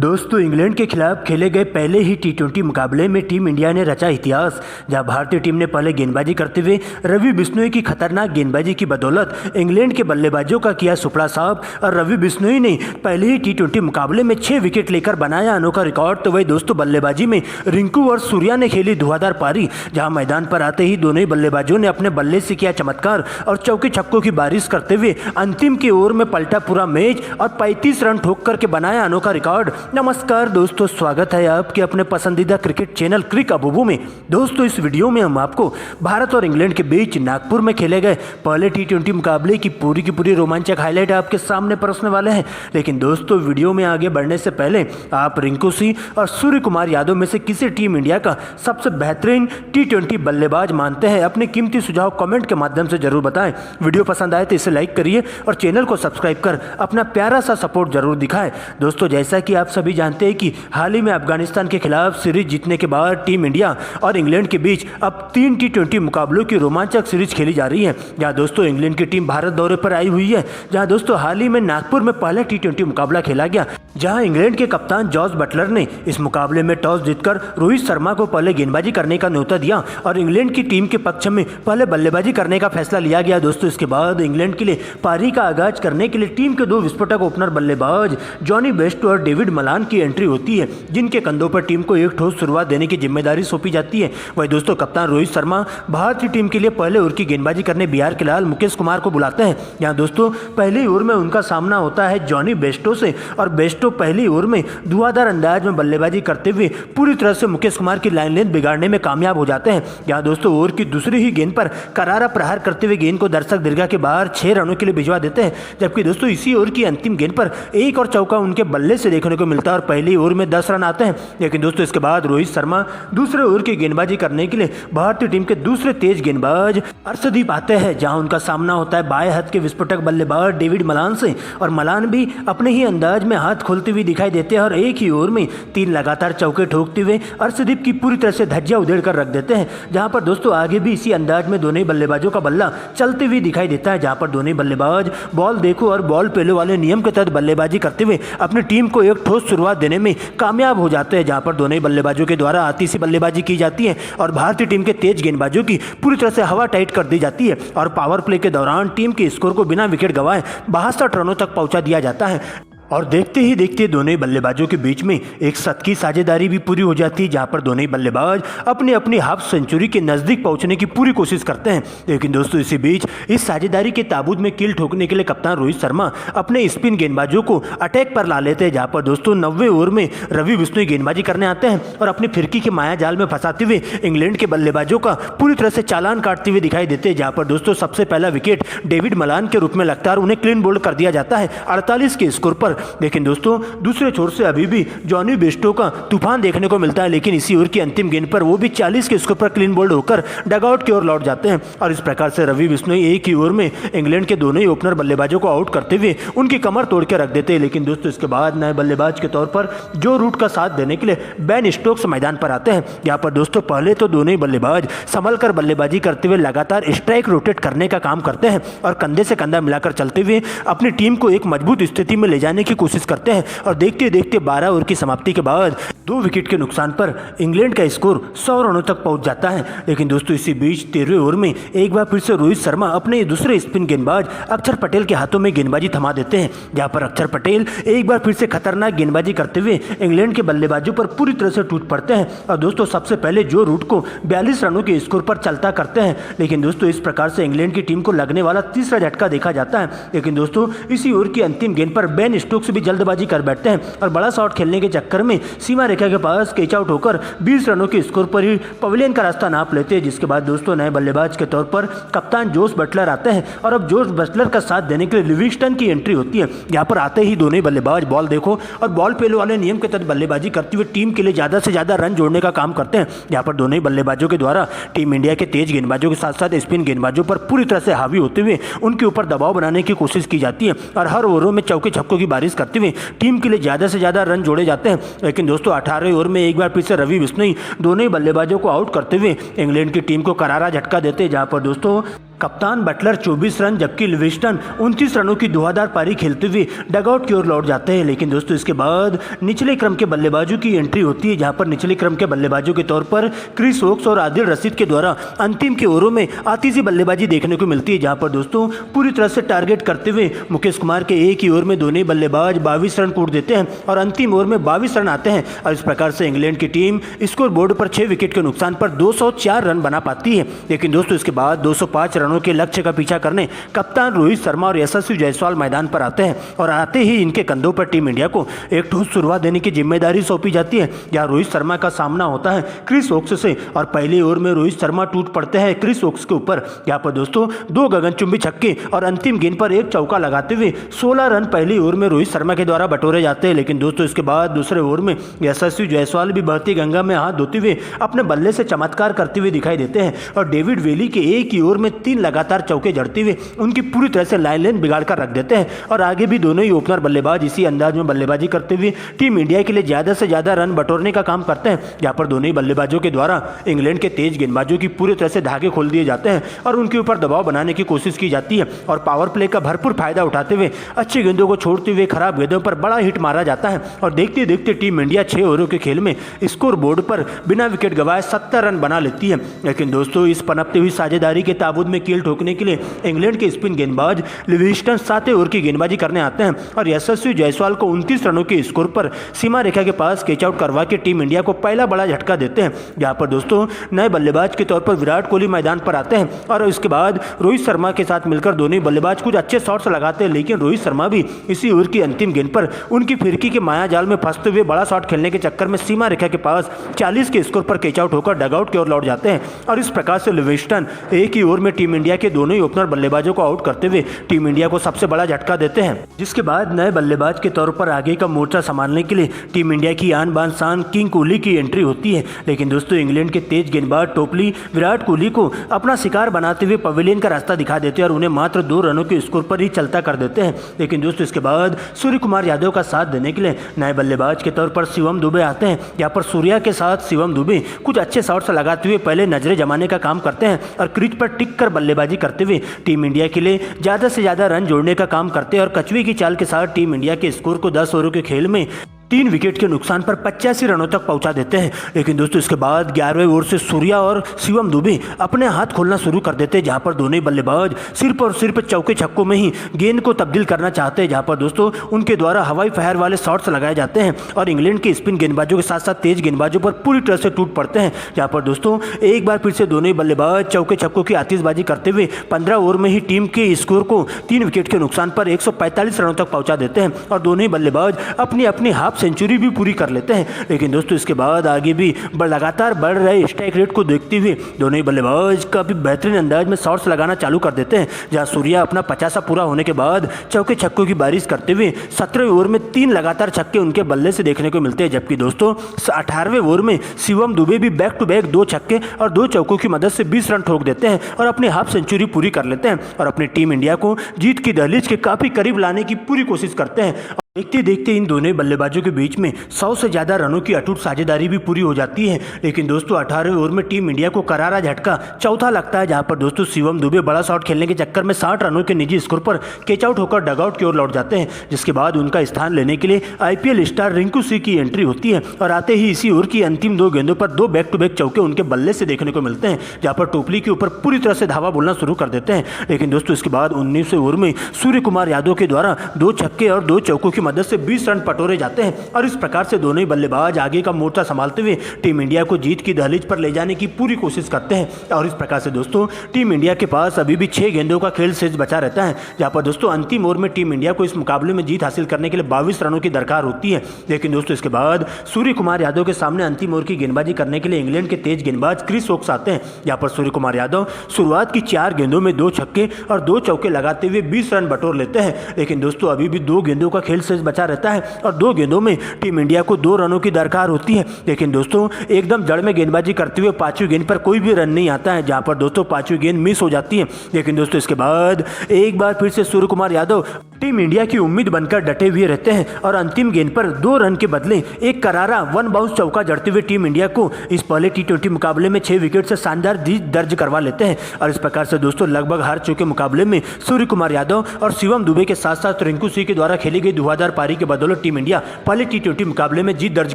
दोस्तों इंग्लैंड के खिलाफ खेले गए पहले ही टी20 मुकाबले में टीम इंडिया ने रचा इतिहास। जहां भारतीय टीम ने पहले गेंदबाजी करते हुए रवि बिश्नोई की खतरनाक गेंदबाजी की बदौलत इंग्लैंड के बल्लेबाजों का किया सुपड़ा साफ और रवि बिश्नोई ने पहले ही टी20 मुकाबले में 6 विकेट लेकर बनाया अनोखा रिकॉर्ड। तो वही दोस्तों बल्लेबाजी में रिंकू और सूर्या ने खेली धुआंधार पारी। जहाँ मैदान पर आते ही दोनों ही बल्लेबाजों ने अपने बल्ले से किया चमत्कार और चौके छक्कों की बारिश करते हुए अंतिम की ओवर में पलटा पूरा मैच और 35 रन ठोक करके बनाया अनोखा रिकॉर्ड। नमस्कार दोस्तों, स्वागत है आपके अपने पसंदीदा क्रिकेट चैनल क्रिक अबूबू में। दोस्तों इस वीडियो में हम आपको भारत और इंग्लैंड के बीच नागपुर में खेले गए पहले टी20 मुकाबले की पूरी रोमांचक हाईलाइट आपके सामने परोसने वाले हैं। लेकिन दोस्तों वीडियो में आगे बढ़ने से पहले आप रिंकू सिंह और सूर्य कुमार यादव में से किसे टीम इंडिया का सबसे बेहतरीन टी20 बल्लेबाज मानते हैं, अपने कीमती सुझाव कमेंट के माध्यम से जरूर बताएं। वीडियो पसंद आए तो इसे लाइक करिए और चैनल को सब्सक्राइब कर अपना प्यारा सा सपोर्ट जरूर दिखाएं। दोस्तों जैसा कि आप सभी जानते हैं कि हाल ही में अफगानिस्तान के खिलाफ सीरीज जीतने के बाद टीम इंडिया और इंग्लैंड के बीच अब 3 टी20 मुकाबलों की रोमांचक सीरीज खेली जा रही है। जहां दोस्तों इंग्लैंड की टीम भारत दौरे पर आई हुई है। जहां दोस्तों हाल ही में नागपुर में पहला टी20 मुकाबला खेला गया, जहां इंग्लैंड के कप्तान जॉस बटलर ने इस मुकाबले में टॉस जीतकर रोहित शर्मा को पहले गेंदबाजी करने का न्योता दिया और इंग्लैंड की टीम के पक्ष में पहले बल्लेबाजी करने का फैसला लिया गया। दोस्तों इसके बाद इंग्लैंड के लिए पारी का आगाज करने के लिए टीम के 2 विस्फोटक ओपनर बल्लेबाज जॉनी बेस्टो और डेविड मलान की एंट्री होती है, जिनके कंधों पर टीम को एक ठोस शुरुआत देने की जिम्मेदारी सौंपी जाती है। वही दोस्तों कप्तान रोहित शर्मा भारतीय टीम के लिए पहले ओवर की गेंदबाजी करने बिहार के लाल मुकेश कुमार को बुलाते हैं। यहाँ दोस्तों पहली ओवर में उनका सामना होता है जॉनी बेस्टो से और बेस्टो पहली ओवर में धुआंधार अंदाज में बल्लेबाजी करते हुए पूरी तरह से मुकेश कुमार की लाइन लेंथ बिगाड़ने में कामयाब हो जाते हैं। यहाँ दोस्तों ओवर की दूसरी ही गेंद पर करारा प्रहार करते हुए गेंद को दर्शक दीर्घा के बाहर 6 रनों के लिए भिजवा देते हैं। जबकि दोस्तों इसी ओवर की अंतिम गेंद पर एक और चौका उनके बल्ले से देखने को मिलता है और पहली ओवर में 10 रन आते हैं। लेकिन दोस्तों इसके बाद रोहित शर्मा दूसरे ओवर की गेंदबाजी करने के लिए भारतीय टीम के दूसरे तेज गेंदबाज अर्शदीप आते हैं, जहां उनका सामना होता है बाएं हाथ के विस्फोटक बल्लेबाज डेविड मलान से और मलान भी अपने ही अंदाज में हाथ खोलते हुए दिखाई देते हैं और एक ही ओवर में 3 लगातार चौके ठोकते हुए अर्शदीप की पूरी तरह से धज्जियां उधेड़ कर रख देते हैं। जहां पर दोस्तों आगे भी इसी अंदाज में दोनों बल्लेबाजों का बल्ला चलते हुए दिखाई देता है, जहां पर दोनों बल्लेबाज बॉल देखो और बॉल पेलो वाले नियम के तहत बल्लेबाजी करते हुए अपनी टीम को एक ठोस शुरुआत देने में कामयाब हो जाते हैं। जहां पर दोनों बल्लेबाजों के द्वारा आती सी बल्लेबाजी की जाती है और भारतीय टीम के तेज गेंदबाजों की पूरी तरह से हवा टाइट कर दी जाती है और पावर प्ले के दौरान टीम के स्कोर को बिना विकेट गंवाए 62 रनों तक पहुंचा दिया जाता है। और देखते ही देखते दोनों बल्लेबाजों के बीच में एक शतकीय साझेदारी भी पूरी हो जाती है, जहां पर दोनों बल्लेबाज अपनी अपनी हाफ सेंचुरी के नजदीक पहुंचने की पूरी कोशिश करते हैं। लेकिन दोस्तों इसी बीच इस साझेदारी के ताबूत में कील ठोकने के लिए कप्तान रोहित शर्मा अपने स्पिन गेंदबाजों को अटैक पर ला लेते हैं। जहां पर दोस्तों 90 ओवर में रवि बिश्नोई गेंदबाजी करने आते हैं और अपनी फिरकी के माया जाल में फंसाते हुए इंग्लैंड के बल्लेबाजों का पूरी तरह से चालान काटते हुए दिखाई देते हैं। जहां पर दोस्तों सबसे पहला विकेट डेविड मलान के रूप में लगता है और उन्हें क्लीन बोल्ड कर दिया जाता है 48 के स्कोर पर। लेकिन दोस्तों दूसरे छोर से अभी भी जॉनी बेस्टो का तूफान देखने को मिलता है, लेकिन इसी ओवर की अंतिम गेंद पर वो भी 40 के स्कोर पर क्लीन बोल्ड होकर डगआउट की ओर लौट जाते हैं। और इस प्रकार से रवि बिश्नोई एक ही ओवर में इंग्लैंड के दोनों ही ओपनर बल्लेबाजों को आउट करते हुए उनकी कमर तोड़ के रख देते हैं। लेकिन दोस्तों इसके बाद नए बल्लेबाज के तौर पर जो रूट का साथ देने के लिए बेन स्टोक्स मैदान पर आते हैं। यहाँ पर दोस्तों पहले तो दोनों ही बल्लेबाज संभल कर बल्लेबाजी करते हुए लगातार स्ट्राइक रोटेट करने का काम करते हैं और कंधे से कंधा मिलाकर चलते हुए अपनी टीम को एक मजबूत स्थिति में ले जाने की कोशिश करते हैं। और देखते देखते 12 ओवर की समाप्ति के बाद 2 विकेट के नुकसान पर इंग्लैंड का स्कोर 100 रनों तक पहुंच जाता है। लेकिन दोस्तों इसी बीच 13वें ओवर में एक बार फिर से रोहित शर्मा अपने दूसरे स्पिन गेंदबाज अक्षर पटेल के हाथों में गेंदबाजी थमा देते हैं। जहां पर अक्षर पटेल एक बार फिर से खतरनाक गेंदबाजी करते हुए इंग्लैंड के बल्लेबाजों पर पूरी तरह से टूट पड़ते हैं और दोस्तों सबसे पहले जो रूट को 42 रनों के स्कोर पर चलता करते हैं। लेकिन दोस्तों इस प्रकार से इंग्लैंड की टीम को लगने वाला तीसरा झटका देखा जाता है। लेकिन दोस्तों इसी ओवर की अंतिम गेंद पर बेन स्टोक्स भी जल्दबाजी कर बैठते हैं और बड़ा शॉट खेलने के चक्कर में सीमा रेखा के पास कैच आउट होकर 20 रनों के स्कोर पर ही पवेलियन का रास्ता नाप लेते हैं। जिसके बाद दोस्तों नए बल्लेबाज के तौर पर कप्तान जोस बटलर आते हैं और अब जोस बटलर का साथ देने के लिए लिविंगस्टन की एंट्री होती है। यहाँ पर आते ही दोनों बल्लेबाज बॉल देखो और बॉल पेलो वाले नियम के तहत बल्लेबाजी करते हुए टीम के लिए ज्यादा से ज्यादा रन जोड़ने का काम करते हैं। यहाँ पर दोनों बल्लेबाजों के द्वारा टीम इंडिया के तेज गेंदबाजों के साथ साथ स्पिन गेंदबाजों पर पूरी तरह से हावी होते हुए उनके ऊपर दबाव बनाने की कोशिश की जाती है और हर ओवरों में चौके छक्कों की बारिश करते हुए टीम के लिए ज्यादा से ज्यादा रन जोड़े जाते हैं। लेकिन दोस्तों 18वें ओवर में एक बार फिर से रवि बिश्नोई दोनों ही बल्लेबाजों को आउट करते हुए इंग्लैंड की टीम को करारा झटका देते हैं। जहां पर दोस्तों कप्तान बटलर 24 रन जबकि लिविंगस्टन 29 रनों की धुआंधार पारी खेलते हुए डगआउट की ओर लौट जाते हैं। लेकिन दोस्तों इसके बाद निचले क्रम के बल्लेबाजों की एंट्री होती है, जहां पर निचले क्रम के बल्लेबाजों के तौर पर क्रिस वोक्स और आदिल रशीद के द्वारा अंतिम के ओवरों में आतिशी बल्लेबाजी देखने को मिलती है, जहां पर दोस्तों पूरी तरह से टारगेट करते हुए मुकेश कुमार के एक ही ओवर में दोनों बल्लेबाज 22 रन कूट देते हैं और अंतिम ओवर में 22 रन आते हैं और इस प्रकार से इंग्लैंड की टीम स्कोर बोर्ड पर 6 विकेट के नुकसान पर 204 रन बना पाती है। लेकिन दोस्तों इसके बाद 205 रनों के लक्ष्य का पीछा करने कप्तान रोहित शर्मा और यशस्वी जायसवाल मैदान पर आते हैं और आते ही इनके कंधों पर टीम इंडिया को एक ठोस शुरुआत देने की जिम्मेदारी सौंपी जाती है, जहां रोहित शर्मा का सामना होता है क्रिस वोक्स से और पहले ओवर में रोहित शर्मा टूट पड़ते हैं क्रिस वोक्स के ऊपर। यहाँ पर दोस्तों 2 गगनचुंबी छक्के और अंतिम गेंद पर एक चौका लगाते हुए 16 रन पहले ओवर में रोहित शर्मा के द्वारा बटोरे जाते हैं। लेकिन दोस्तों इसके बाद दूसरे ओवर में यशस्वी जायसवाल भी बहती गंगा में हाथ धोते हुए अपने बल्ले से चमत्कार करते हुए दिखाई देते हैं और डेविड वेली के एक ही ओवर में 3 लगातार चौके जड़ते हुए उनकी पूरी तरह से लाइन बिगाड़ कर रख देते हैं और आगे भी दोनों ही ओपनर बल्लेबाज इसी अंदाज में बल्लेबाजी करते हुए टीम इंडिया के लिए ज्यादा से ज्यादा रन बटोरने का काम करते हैं। यहाँ पर दोनों ही बल्लेबाजों के द्वारा इंग्लैंड के तेज गेंदबाजों की पूरी तरह से धागे खोल दिए जाते हैं और उनके ऊपर दबाव बनाने की कोशिश की जाती है और पावर प्ले का भरपूर फायदा उठाते हुए अच्छी गेंदों को छोड़ते हुए खराब गेंदों पर बड़ा हिट मारा जाता है और देखते देखते टीम इंडिया 6 ओवरों के खेल में स्कोर बोर्ड पर बिना विकेट गंवाए 70 रन बना लेती है। लेकिन दोस्तों इस पनपती हुई साझेदारी के ताबूत में कील ठोकने के लिए इंग्लैंड के स्पिन गेंदबाज लिविंगस्टन 7 ओवर की गेंदबाजी करने आते हैं और यशस्वी जायसवाल को 29 रनों के स्कोर पर सीमा रेखा के पास कैच आउट करवा के टीम इंडिया को पहला बड़ा झटका देते हैं। जहां पर दोस्तों नए बल्लेबाज के तौर पर विराट कोहली मैदान पर आते हैं और इसके बाद रोहित शर्मा के साथ मिलकर दोनों बल्लेबाज कुछ अच्छे शॉट्स लगाते हैं, लेकिन रोहित शर्मा भी इसी ओवर की अंतिम गेंद पर उनकी फिरकी के माया जाल में फंसते हुए बड़ा शॉट खेलने के चक्कर में सीमा रेखा के पास 40 के स्कोर पर कैच आउट होकर डगआउट की ओर लौट जाते हैं और इस प्रकार से लिविंगस्टन एक ही ओवर में टीम इंडिया के दोनों ही ओपनर बल्लेबाजों को आउट करते हुए टीम इंडिया को सबसे बड़ा झटका देते हैं। जिसके बाद नए बल्लेबाज के तौर पर आगे का मोर्चा संभालने के लिए टीम इंडिया की आन बान शान किंग कोहली की एंट्री होती है। लेकिन दोस्तों इंग्लैंड के तेज गेंदबाज टोपली विराट कोहली को अपना शिकार बनाते हुए पवेलियन का रास्ता दिखा देते हैं और उन्हें मात्र 2 रनों के स्कोर पर ही चलता कर देते हैं। लेकिन दोस्तों इसके बाद सूर्य कुमार यादव का साथ देने के लिए नए बल्लेबाज के तौर पर शिवम दुबे आते हैं। यहाँ पर सूर्या के साथ शिवम दुबे कुछ अच्छे शॉट्स लगाते हुए पहले नजरें जमाने का काम करते हैं और क्रीज पर टिक कर बल्लेबाजी करते हुए टीम इंडिया के लिए ज्यादा से ज्यादा रन जोड़ने का काम करते हैं और कछुए की चाल के साथ टीम इंडिया के स्कोर को 10 ओवरों के खेल में 3 विकेट के नुकसान पर 85 रनों तक पहुंचा देते हैं। लेकिन दोस्तों इसके बाद 11वें ओवर से सूर्या और शिवम दुबे अपने हाथ खोलना शुरू कर देते हैं, जहां पर दोनों बल्लेबाज सिर्फ और सिर्फ चौके छक्कों में ही गेंद को तब्दील करना चाहते हैं, जहां पर दोस्तों उनके द्वारा हवाई फायर वाले शॉट्स लगाए जाते हैं और इंग्लैंड के स्पिन गेंदबाजों के साथ साथ तेज गेंदबाजों पर पूरी तरह से टूट पड़ते हैं। जहां पर दोस्तों एक बार फिर से दोनों बल्लेबाज चौके छक्कों की आतिशबाजी करते हुए 15 ओवर में ही टीम के स्कोर को 3 विकेट के नुकसान पर 145 रनों तक पहुंचा देते हैं और दोनों बल्लेबाज अपनी अपनी हाफ सेंचुरी भी पूरी कर लेते हैं। लेकिन दोस्तों इसके बाद आगे भी लगातार बढ़ रहे स्ट्राइक रेट को देखते हुए दोनों ही बल्लेबाज काफी बेहतरीन अंदाज में शॉट्स लगाना चालू कर देते हैं, जहां सूर्या अपना 50 पूरा होने के बाद चौके छक्कों की बारिश करते हुए 17वें ओवर में 3 लगातार छक्के उनके बल्ले से देखने को मिलते हैं। जबकि दोस्तों 18वें ओवर में शिवम दुबे भी बैक टू बैक 2 छक्के और 2 चौकों की मदद से 20 रन ठोक देते हैं और अपनी हाफ सेंचुरी पूरी कर लेते हैं और अपनी टीम इंडिया को जीत की दहलीज के काफी करीब लाने की पूरी कोशिश करते हैं। देखते देखते इन दोनों बल्लेबाजों के बीच में 100 से ज्यादा रनों की अटूट साझेदारी भी पूरी हो जाती है। लेकिन दोस्तों 18वें ओवर में टीम इंडिया को करारा झटका चौथा लगता है, जहां पर दोस्तों शिवम दुबे बड़ा शॉट खेलने के चक्कर में 60 रनों के निजी स्कोर पर कैच आउट होकर डगआउट की ओर लौट जाते हैं। जिसके बाद उनका स्थान लेने के लिए IPL स्टार रिंकू सिंह की एंट्री होती है और आते ही इसी ओवर की अंतिम 2 गेंदों पर 2 बैक टू बैक चौके उनके बल्ले से देखने को मिलते हैं, जहां पर टोपली के ऊपर पूरी तरह से धावा बोलना शुरू कर देते हैं। लेकिन दोस्तों इसके बाद 19वें ओवर में सूर्य कुमार यादव के द्वारा 2 छक्के और 2 चौकों की मदद से 20 रन पटोरे जाते हैं और इस प्रकार से दोनों ही बल्लेबाज आगे का मोर्चा संभालते हुए टीम इंडिया को जीत की दहलीज पर ले जाने की पूरी कोशिश करते हैं। और इस प्रकार से दोस्तों टीम इंडिया के पास अभी भी 6 गेंदों का खेल शेष बचा रहता है, जहां पर दोस्तों अंतिम ओवर में टीम इंडिया को इस मुकाबले में जीत हासिल करने के लिए 22 रनों की दरकार होती है। लेकिन दोस्तों इसके बाद सूर्य कुमार यादव के सामने अंतिम ओवर की गेंदबाजी करने के लिए इंग्लैंड के तेज गेंदबाज क्रिस वोक्स आते हैं, जहां पर सूर्य कुमार यादव शुरुआत की 4 गेंदों में 2 छक्के और 2 चौके लगाते हुए 20 रन बटोर लेते हैं। लेकिन दोस्तों अभी भी 2 गेंदों का खेल शेष बचा रहता है और 2 गेंदों में टीम इंडिया को 2 रनों की दरकार होती है। लेकिन दोस्तों एकदम जड़ में गेंदबाजी करते हुए 5वीं गेंद पर कोई भी रन नहीं आता है, जहां पर दोस्तों 5वीं गेंद मिस हो जाती है। लेकिन दोस्तों इसके बाद एक बार फिर से सूर्य कुमार यादव टीम इंडिया की उम्मीद बनकर डटे हुए रहते हैं और अंतिम गेंद पर 2 रन के बदले एक करारा 1 बाउंस चौका जड़ते हुए टीम इंडिया को इस पहले टी20 मुकाबले में 6 विकेट से शानदार जीत दर्ज करवा लेते हैं। और इस प्रकार से दोस्तों लगभग हार चुके मुकाबले में सूर्य कुमार यादव और शिवम दुबे के साथ साथ रिंकू सिंह के द्वारा खेली गई धुआंधार पारी के बदौलत टीम इंडिया पहले टी20 मुकाबले में जीत दर्ज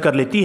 कर लेती है।